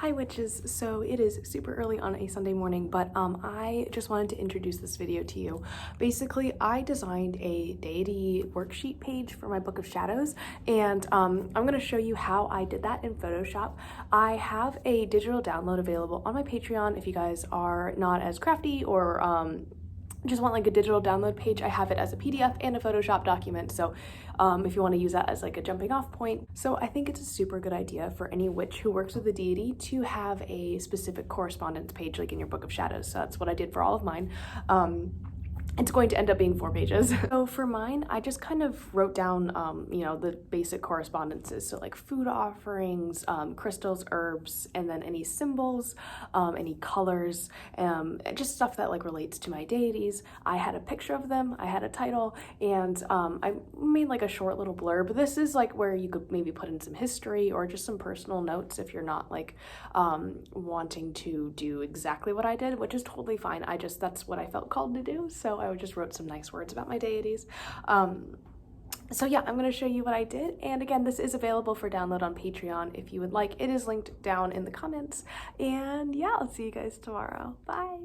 Hi witches, so it is super early on a Sunday morning, but I just wanted to introduce this video to you. Basically, I designed a deity worksheet page for my Book of Shadows, and I'm going to show you how I did that in Photoshop. I have a digital download available on my Patreon if you guys are not as crafty or just want like a digital download page. I have it as a PDF and a Photoshop document, so if you want to use that as like a jumping off point. So I think it's a super good idea for any witch who works with the deity to have a specific correspondence page like in your Book of Shadows. So that's what I did for all of mine. It's going to end up being 4 pages. So for mine, I just kind of wrote down, you know, the basic correspondences. So like food offerings, crystals, herbs, and then any symbols, any colors, just stuff that like relates to my deities. I had a picture of them, I had a title, and I made like a short little blurb. This is like where you could maybe put in some history or just some personal notes if you're not like wanting to do exactly what I did, which is totally fine. That's what I felt called to do. So I just wrote some nice words about my deities. So yeah, I'm going to show you what I did. And again, this is available for download on Patreon if you would like. It is linked down in the comments. And yeah, I'll see you guys tomorrow. Bye.